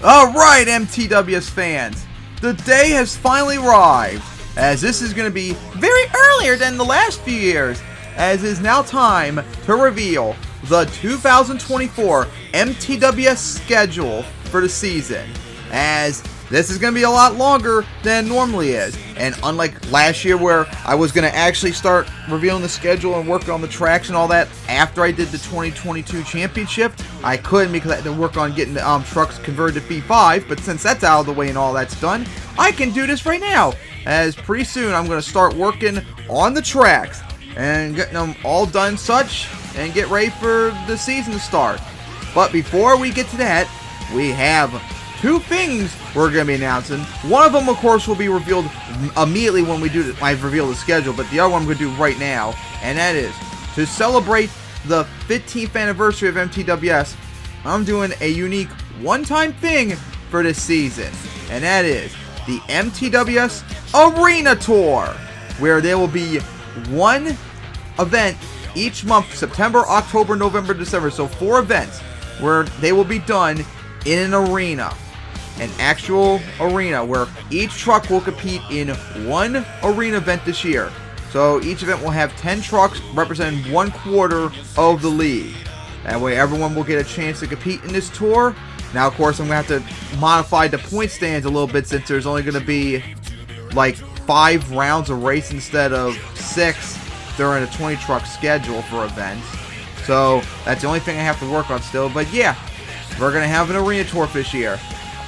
Alright, MTWS fans, the day has finally arrived, as this is going to be very earlier than the last few years, as it is now time to reveal the 2024 MTWS schedule for the season, as this is going to be a lot longer than it normally is. And unlike last year where I was going to actually start revealing the schedule and working on the tracks and all that after I did the 2022 championship, I couldn't because I had to work on getting the trucks converted to V5. But since that's out of the way and all that's done, I can do this right now, as pretty soon I'm going to start working on the tracks and getting them all done such and get ready for the season to start. But before we get to that, we have two things we're going to be announcing. One of them, of course, will be revealed immediately when I reveal the schedule, but the other one I'm going to do right now, and that is to celebrate the 15th anniversary of MTWS. I'm doing a unique one-time thing for this season, and that is the MTWS Arena Tour, where there will be one event each month: September, October, November, December. So 4 events where they will be done in an arena. An actual arena where each truck will compete in one arena event this year. So each event will have 10 trucks representing 1/4 of the league. That way everyone will get a chance to compete in this tour. Now, of course, I'm going to have to modify the point stands a little bit since there's only going to be like 5 rounds of race instead of 6 during a 20 truck schedule for events. So that's the only thing I have to work on still. But yeah, we're going to have an arena tour this year.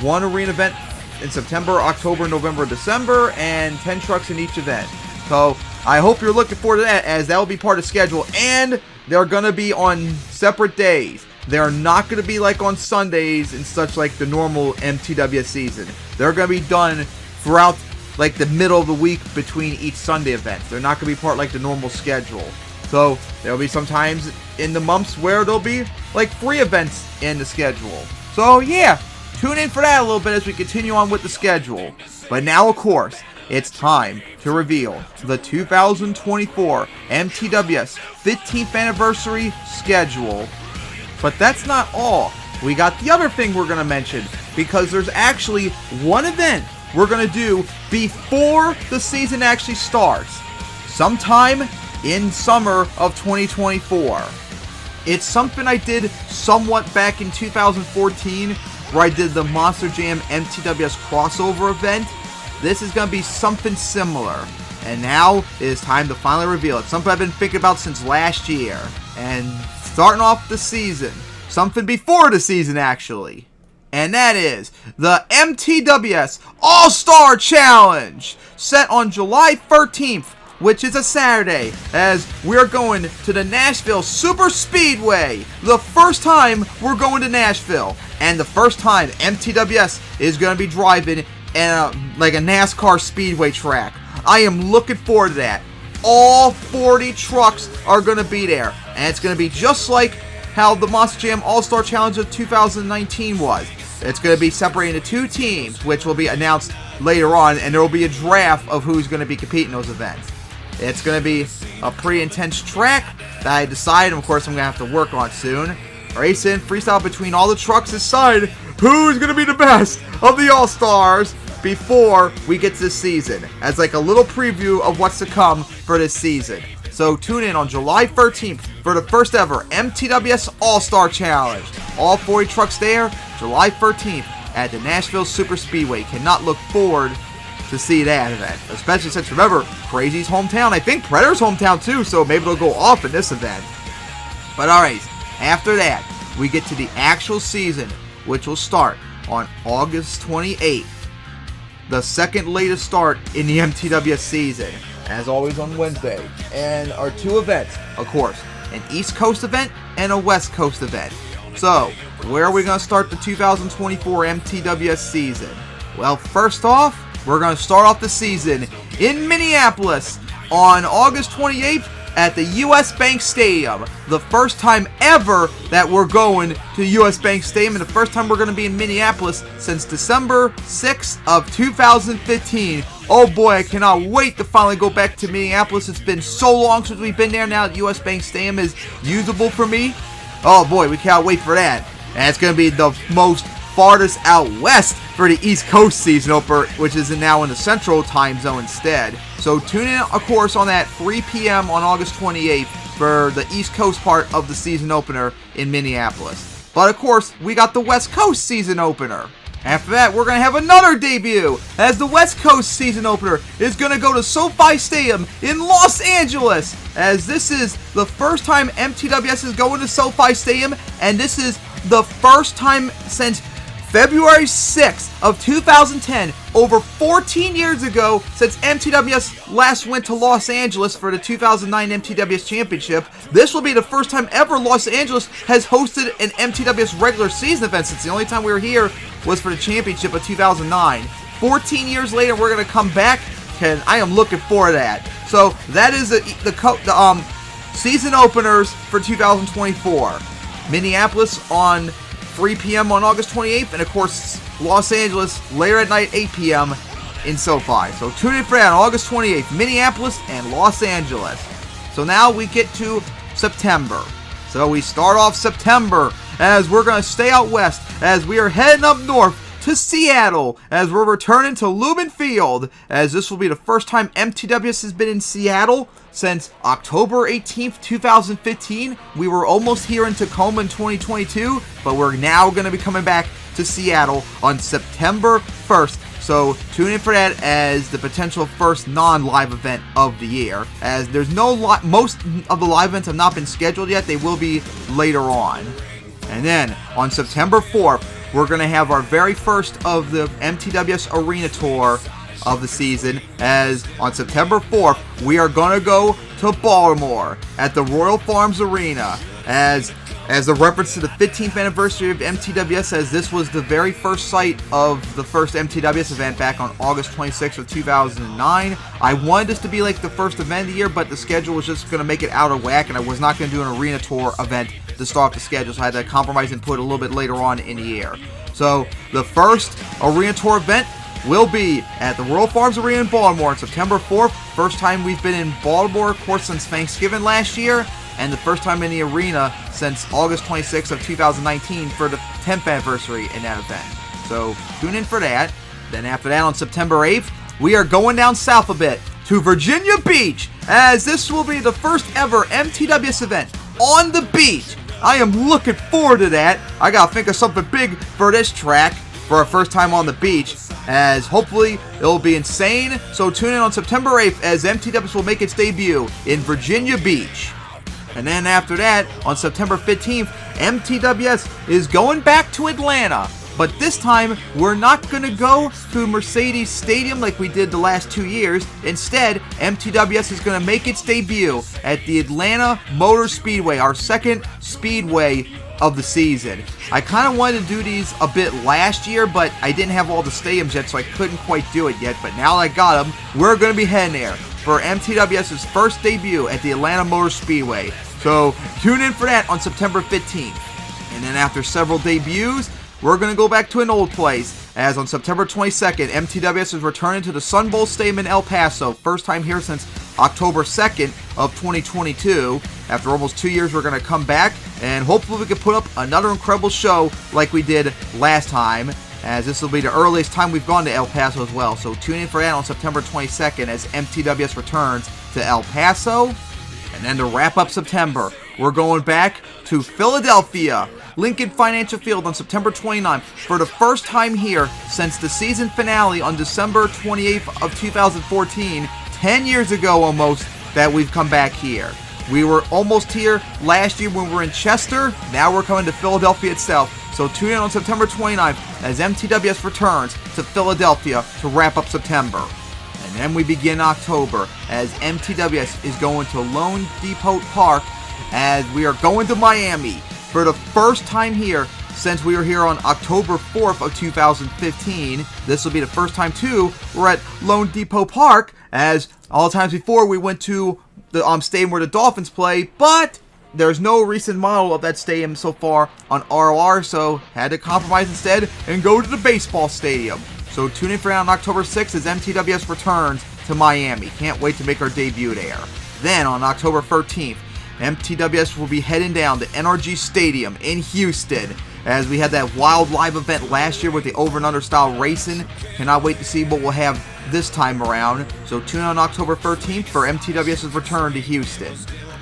One arena event in September, October, November, December, and 10 trucks in each event. So I hope you're looking forward to that, as that will be part of the schedule. And they're going to be on separate days. They're not going to be like on Sundays and such like the normal MTWS season. They're going to be done throughout like the middle of the week between each Sunday event. They're not going to be part like the normal schedule. So there'll be some times in the months where there'll be like 3 events in the schedule. So yeah, tune in for that a little bit as we continue on with the schedule. But now, of course, it's time to reveal the 2024 MTWS 15th anniversary schedule. But that's not all. We got the other thing we're going to mention, because there's actually one event we're going to do before the season actually starts, sometime in summer of 2024. It's something I did somewhat back in 2014, where I did the Monster Jam MTWS crossover event. This is going to be something similar, and now it is time to finally reveal it. Something I've been thinking about since last year, and starting off the season, something before the season actually, and that is the MTWS All-Star Challenge, set on July 13th, which is a Saturday, as we're going to the Nashville Super Speedway. The first time we're going to Nashville, and the first time MTWS is going to be driving in like a NASCAR speedway track. I am looking forward to that. All 40 trucks are going to be there, and it's going to be just like how the Monster Jam All-Star Challenge of 2019 was. It's going to be separated into 2 teams, which will be announced later on, and there will be a draft of who's going to be competing in those events. It's going to be a pretty intense track that I decided, of course, I'm going to have to work on soon. Racing freestyle between all the trucks decide who's going to be the best of the All-Stars before we get to the season, as like a little preview of what's to come for this season. So tune in on July 13th for the first ever MTWS All-Star Challenge. All 40 trucks there, July 13th at the Nashville Super Speedway. Cannot look forward to see that event, especially since, remember, Crazy's hometown. I think Predator's hometown too, so maybe they'll go off in this event. But alright, after that, we get to the actual season, which will start on August 28th. The second latest start in the MTWS season, as always on Wednesday. And our 2 events, of course, an East Coast event and a West Coast event. So, where are we going to start the 2024 MTWS season? Well, first off, we're going to start off the season in Minneapolis on August 28th at the US Bank Stadium. The first time ever that we're going to US Bank Stadium, and the first time we're going to be in Minneapolis since December 6th of 2015. Oh boy, I cannot wait to finally go back to Minneapolis. It's been so long since we've been there. Now that US Bank Stadium is usable for me. Oh boy, we cannot wait for that. And it's going to be the most farthest out west for the East Coast season opener, which is now in the Central Time Zone instead. So tune in, of course, on that 3 p.m. on August 28th for the East Coast part of the season opener in Minneapolis. But of course, we got the West Coast season opener. After that, we're going to have another debut, as the West Coast season opener is going to go to SoFi Stadium in Los Angeles, as this is the first time MTWS is going to SoFi Stadium, and this is the first time since February 6th of 2010, over 14 years ago, since MTWS last went to Los Angeles for the 2009 MTWS Championship. This will be the first time ever Los Angeles has hosted an MTWS regular season event, since the only time we were here was for the championship of 2009. 14 years later, we're going to come back, and I am looking forward to that. So that is the season openers for 2024. Minneapolis on 3 p.m. on August 28th, and of course Los Angeles later at night, 8 p.m. in SoFi. So tune in for that on August 28th, Minneapolis and Los Angeles. So now we get to September. So we start off September as we're going to stay out west, as we are heading up north to Seattle, as we're returning to Lumen Field, as this will be the first time MTWS has been in Seattle since October 18th, 2015. We were almost here in Tacoma in 2022, but we're now going to be coming back to Seattle on September 1st. So tune in for that as the potential first non-live event of the year, as there's no most of the live events have not been scheduled yet. They will be later on. And then on September 4th, we're going to have our very first of the MTWS Arena Tour of the season, as on September 4th, we are going to go to Baltimore at the Royal Farms Arena, as a reference to the 15th anniversary of MTWS, as this was the very first site of the first MTWS event back on August 26th of 2009. I wanted this to be like the first event of the year, but the schedule was just going to make it out of whack, and I was not going to do an Arena Tour event to start the schedule, so I had to compromise and put a little bit later on in the year. So the first Arena Tour event will be at the Royal Farms Arena in Baltimore on September 4th. First time we've been in Baltimore, of course, since Thanksgiving last year, and the first time in the arena since August 26th of 2019 for the 10th anniversary in that event. So tune in for that. Then after that, on September 8th, we are going down south a bit to Virginia Beach, as this will be the first ever MTWS event on the beach. I am looking forward to that. I gotta think of something big for this track for our first time on the beach, as hopefully it'll be insane. So tune in on September 8th as MTWS will make its debut in Virginia Beach. And then after that, on September 15th, MTWS is going back to Atlanta. But this time, we're not going to go to Mercedes Stadium like we did the last 2 years. Instead, MTWS is going to make its debut at the Atlanta Motor Speedway, our second speedway of the season. I kind of wanted to do these a bit last year, but I didn't have all the stadiums yet, so I couldn't quite do it yet. But now that I got them, we're going to be heading there for MTWS's first debut at the Atlanta Motor Speedway. So tune in for that on September 15th. And then after several debuts, we're going to go back to an old place, as on September 22nd, MTWS is returning to the Sun Bowl Stadium in El Paso. First time here since October 2nd of 2022. After almost 2 years, we're going to come back, and hopefully we can put up another incredible show like we did last time, as this will be the earliest time we've gone to El Paso as well. So tune in for that on September 22nd as MTWS returns to El Paso. And then to wrap up September, we're going back to Philadelphia, Lincoln Financial Field on September 29th for the first time here since the season finale on December 28th of 2014, 10 years ago almost, that we've come back here. We were almost here last year when we were in Chester. Now we're coming to Philadelphia itself. So tune in on September 29th as MTWS returns to Philadelphia to wrap up September. And then we begin October as MTWS is going to Lone Depot Park, as we are going to Miami for the first time here since we were here on October 4th of 2015. This will be the first time too we're at Lone Depot Park, as all the times before we went to the stadium where the Dolphins play, but there's no recent model of that stadium so far on ROR, so had to compromise instead and go to the baseball stadium. So tune in for that on October 6th as MTWS returns to Miami. Can't wait to make our debut there. Then on October 13th, MTWS will be heading down to NRG Stadium in Houston as we had that wild live event last year with the over and under style racing. Cannot wait to see what we'll have this time around. So tune in on October 13th for MTWS's return to Houston.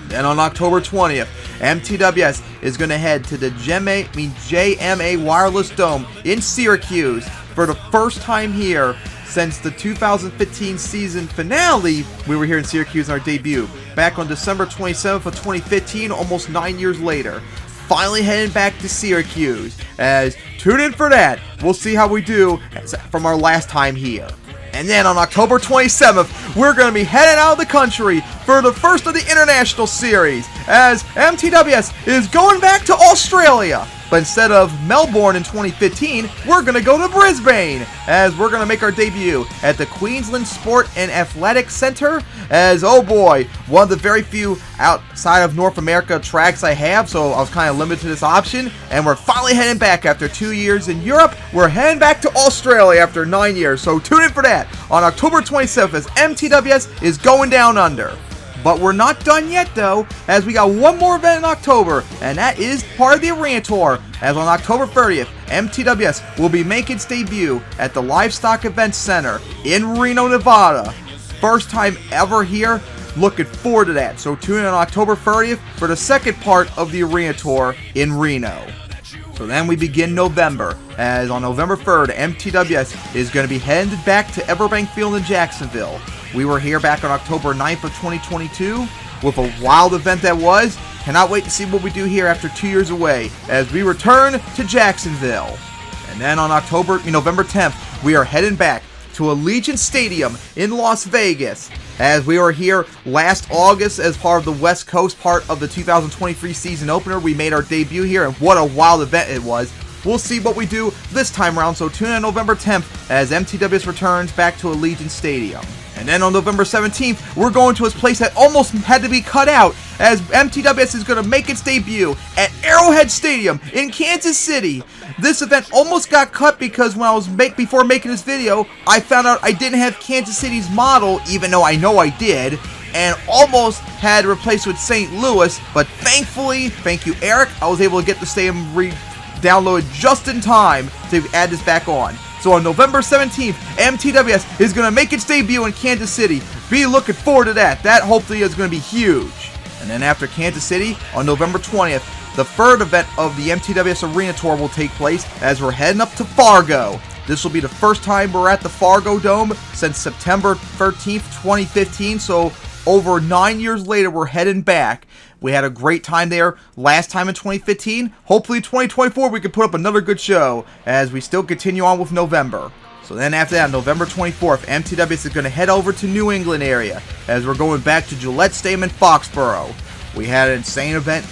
Then on October 20th, MTWS is going to head to the JMA Wireless Dome in Syracuse for the first time here since the 2015 season finale. We were here in Syracuse on our debut back on December 27th of 2015, almost 9 years later. Finally heading back to Syracuse, as tune in for that. We'll see how we do from our last time here. And then on October 27th, we're going to be heading out of the country for the first of the International Series, as MTWS is going back to Australia. But instead of Melbourne in 2015, we're going to go to Brisbane, as we're going to make our debut at the Queensland Sport and Athletic Centre, as, oh boy, one of the very few outside of North America tracks I have, so I was kind of limited to this option. And we're finally heading back after 2 years in Europe. We're heading back to Australia after 9 years, so tune in for that on October 27th as MTWS is going down under. But we're not done yet though, as we got one more event in October, and that is part of the Arena Tour, as on October 30th, MTWS will be making its debut at the Livestock Events Center in Reno, Nevada. First time ever here, looking forward to that. So tune in on October 30th for the second part of the Arena Tour in Reno. So then we begin November, as on November 3rd, MTWS is going to be headed back to Everbank Field in Jacksonville. We were here back on October 9th of 2022 with a wild event that was. Cannot wait to see what we do here after 2 years away as we return to Jacksonville. And then on November 10th, we are heading back to Allegiant Stadium in Las Vegas, as we were here last August as part of the West Coast part of the 2023 season opener. We made our debut here, and what a wild event it was. We'll see what we do this time around, so tune in November 10th as MTWS returns back to Allegiant Stadium. And then on November 17th, we're going to a place that almost had to be cut out, as MTWS is going to make its debut at Arrowhead Stadium in Kansas City. This event almost got cut because when I was before making this video, I found out I didn't have Kansas City's model, even though I know I did, and almost had replaced with St. Louis, but thankfully, thank you Eric, I was able to get the stadium downloaded just in time to add this back on. So on November 17th, MTWS is going to make its debut in Kansas City. Be looking forward to that. That hopefully is going to be huge. And then after Kansas City, on November 20th, the third event of the MTWS Arena Tour will take place as we're heading up to Fargo. This will be the first time we're at the Fargo Dome since September 13th, 2015. So over 9 years later, we're heading back. We had a great time there last time in 2015. Hopefully 2024 we can put up another good show as we still continue on with November. So then after that, November 24th, MTWS is going to head over to New England area as we're going back to Gillette Stadium in Foxborough. We had an insane event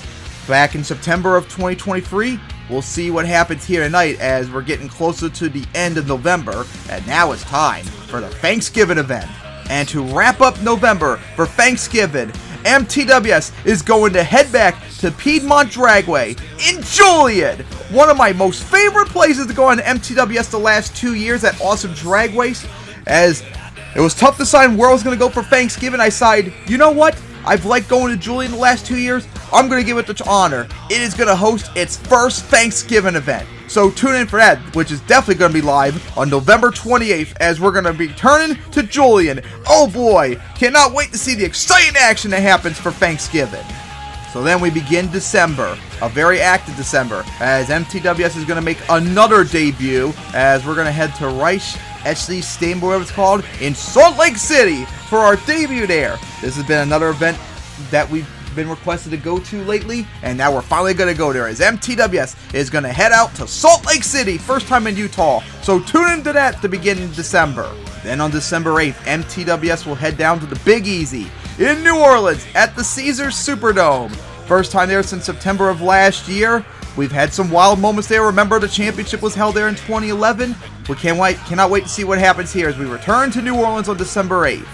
back in September of 2023. We'll see what happens here tonight as we're getting closer to the end of November, and now it's time for the Thanksgiving event. And to wrap up November for Thanksgiving, MTWS is going to head back to Piedmont Dragway in Julian, one of my most favorite places to go on MTWS the last 2 years, that awesome dragways. As it was tough to decide where I was going to go for Thanksgiving, I decided, you know what? I've liked going to Julian the last 2 years. I'm going to give it the honor. It is going to host its first Thanksgiving event. So tune in for that, which is definitely going to be live on November 28th as we're going to be turning to Julian. Oh boy, cannot wait to see the exciting action that happens for Thanksgiving. So then we begin December, a very active December, as MTWS is going to make another debut as we're going to head to Reich SC Stadium, whatever it's called, in Salt Lake City for our debut there. This has been another event that we've been requested to go to lately, and now we're finally going to go there as MTWS is going to head out to Salt Lake City, first time in Utah. So tune into that to begin in December. Then on December 8th, MTWS will head down to the Big Easy in New Orleans at the Caesars Superdome. First time there since September of last year. We've had some wild moments there. Remember, the championship was held there in 2011. We cannot wait to see what happens here as we return to New Orleans on December 8th.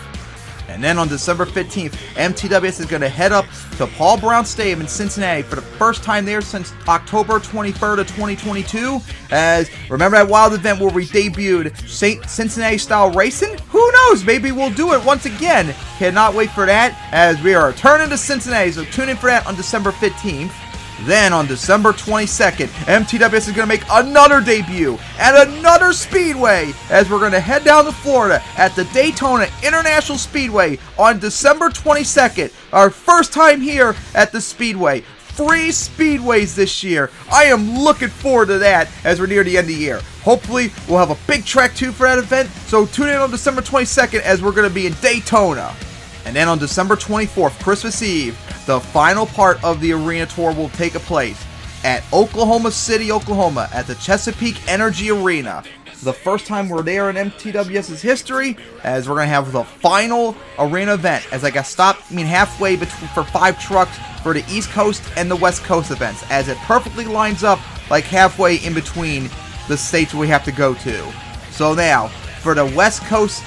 And then on December 15th, MTWS is going to head up to Paul Brown Stadium in Cincinnati for the first time there since October 23rd of 2022. As, remember that wild event where we debuted Cincinnati-style racing? Who knows? Maybe we'll do it once again. Cannot wait for that as we are returning to Cincinnati. So tune in for that on December 15th. Then on December 22nd, MTWS is going to make another debut at another speedway as we're going to head down to Florida at the Daytona International Speedway on December 22nd. Our first time here at the Speedway. 3 speedways this year. I am looking forward to that as we're near the end of the year. Hopefully, we'll have a big track too for that event, so tune in on December 22nd as we're going to be in Daytona. And then on December 24th, Christmas Eve, the final part of the arena tour will take place at Oklahoma City, Oklahoma, at the Chesapeake Energy Arena. The first time we're there in MTWS's history, as we're going to have the final arena event, as I got stopped halfway for 5 trucks for the East Coast and the West Coast events, as it perfectly lines up like halfway in between the states we have to go to. So now, for the West Coast,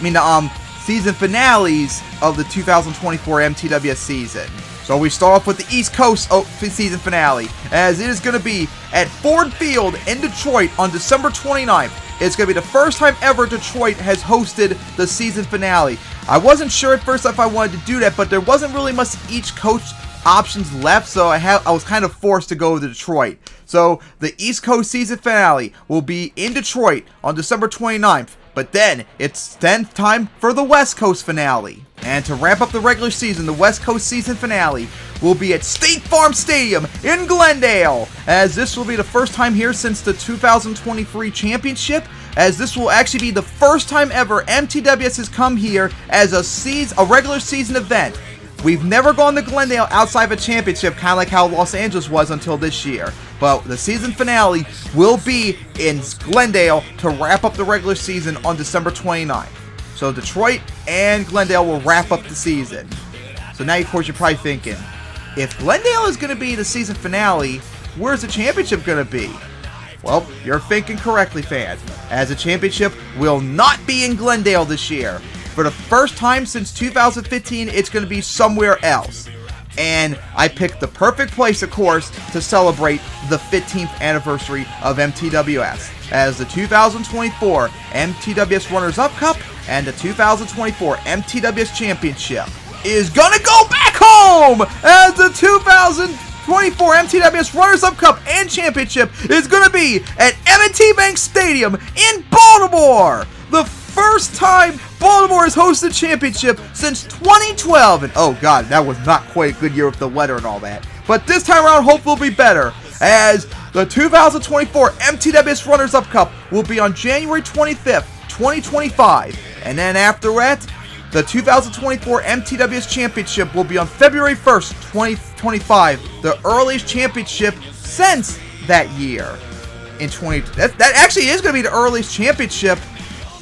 season finales of the 2024 MTWS season. So we start off with the East Coast season finale, as it is going to be at Ford Field in Detroit on December 29th. It's going to be the first time ever Detroit has hosted the season finale. I wasn't sure at first if I wanted to do that, but there wasn't really much East Coast options left, so I was kind of forced to go to Detroit. So the East Coast season finale will be in Detroit on December 29th. But then, it's then time for the West Coast finale. And to wrap up the regular season, the West Coast season finale will be at State Farm Stadium in Glendale, as this will be the first time here since the 2023 championship, as this will actually be the first time ever MTWS has come here as a regular season event. We've never gone to Glendale outside of a championship, kind of like how Los Angeles was until this year. But the season finale will be in Glendale to wrap up the regular season on December 29th. So Detroit and Glendale will wrap up the season. So now, of course, you're probably thinking, if Glendale is going to be the season finale, where's the championship going to be? Well, you're thinking correctly, fans, as the championship will not be in Glendale this year. For the first time since 2015, it's going to be somewhere else. And I picked the perfect place, of course, to celebrate the 15th anniversary of MTWS, as the 2024 MTWS Runners-Up Cup and the 2024 MTWS Championship is going to go back home, as the 2024 MTWS Runners-Up Cup and Championship is going to be at M&T Bank Stadium in Baltimore. The first time Baltimore has hosted a championship since 2012. And oh god, that was not quite a good year with the weather and all that. But this time around, hopefully will be better, as the 2024 MTWS Runners-Up Cup will be on January 25th, 2025. And then after that, the 2024 MTWS Championship will be on February 1st, 2025. The earliest championship since that year. That actually is going to be the earliest championship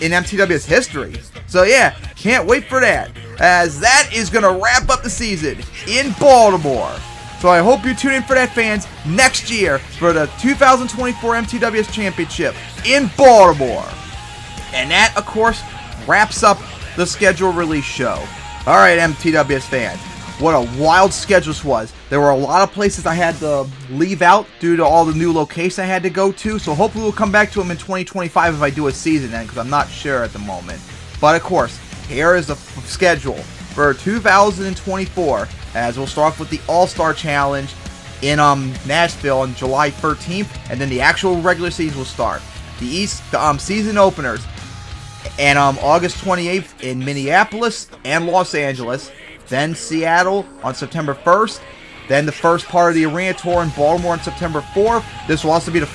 in MTWS history. So yeah, can't wait for that, as that is going to wrap up the season in Baltimore. So I hope you tune in for that, fans, next year for the 2024 MTWS Championship in Baltimore. And that, of course, wraps up the schedule release show. Alright, MTWS fans, what a wild schedule this was. There were a lot of places I had to leave out due to all the new locations I had to go to, so hopefully we'll come back to them in 2025 if I do a season then, because I'm not sure at the moment. But of course, here is the schedule for 2024, as we'll start off with the All-Star Challenge in Nashville on July 13th, and then the actual regular season will start. The season openers and August 28th in Minneapolis and Los Angeles, then Seattle on September 1st, then the first part of the arena tour in Baltimore on September 4th. This will also be the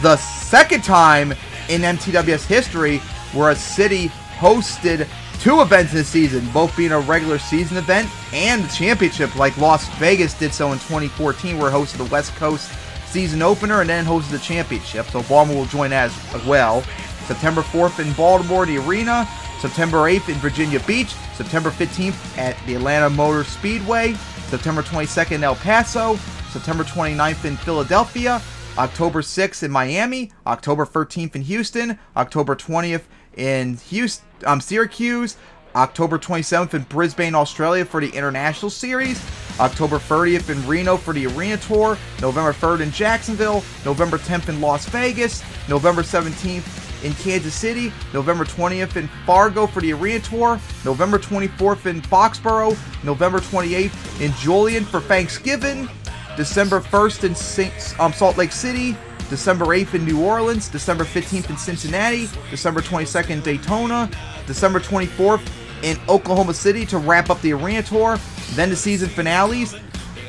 the second time in MTWS history where a city hosted 2 events this season, both being a regular season event and the championship, like Las Vegas did so in 2014, where it hosted the West Coast season opener and then hosted the championship. So Baltimore will join as well. September 4th in Baltimore, the arena. September 8th in Virginia Beach. September 15th at the Atlanta Motor Speedway. September 22nd in El Paso. September 29th in Philadelphia. October 6th in Miami. October 13th in Houston. October 20th in Syracuse. October 27th in Brisbane, Australia for the International Series. October 30th in Reno for the Arena Tour. November 3rd in Jacksonville. November 10th in Las Vegas. November 17th in Kansas City. November 20th in Fargo for the Arena Tour. November 24th in Foxborough. November 28th in Julian for Thanksgiving. December 1st in Salt Lake City, December 8th in New Orleans, December 15th in Cincinnati, December 22nd in Daytona, December 24th in Oklahoma City to wrap up the arena tour. Then the season finales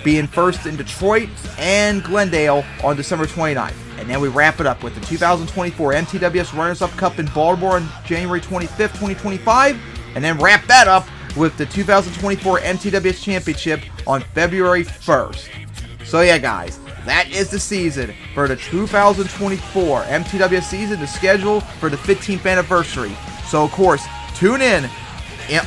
being first in Detroit and Glendale on December 29th. And then we wrap it up with the 2024 MTWS Runners-Up Cup in Baltimore on January 25th, 2025. And then wrap that up with the 2024 MTWS Championship on February 1st. So yeah, guys, that is the season for the 2024 MTWS season, the schedule for the 15th anniversary. So, of course, tune in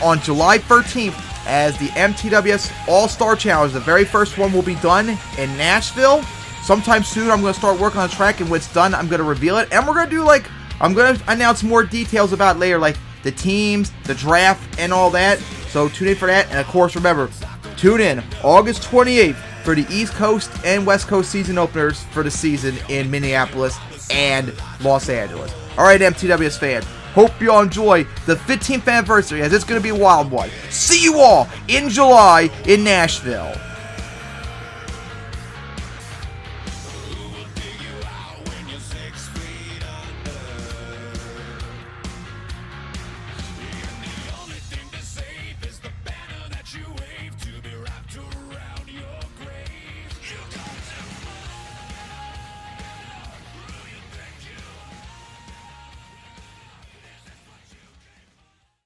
on July 13th as the MTWS All-Star Challenge. The very first one will be done in Nashville. Sometime soon, I'm going to start working on the track, and when it's done, I'm going to reveal it. And we're going to do, I'm going to announce more details about it later, like the teams, the draft, and all that. So tune in for that. And, of course, remember, tune in August 28th for the East Coast and West Coast season openers for the season in Minneapolis and Los Angeles. All right, MTWS fans. Hope you all enjoy the 15th anniversary, as it's going to be a wild one. See you all in July in Nashville.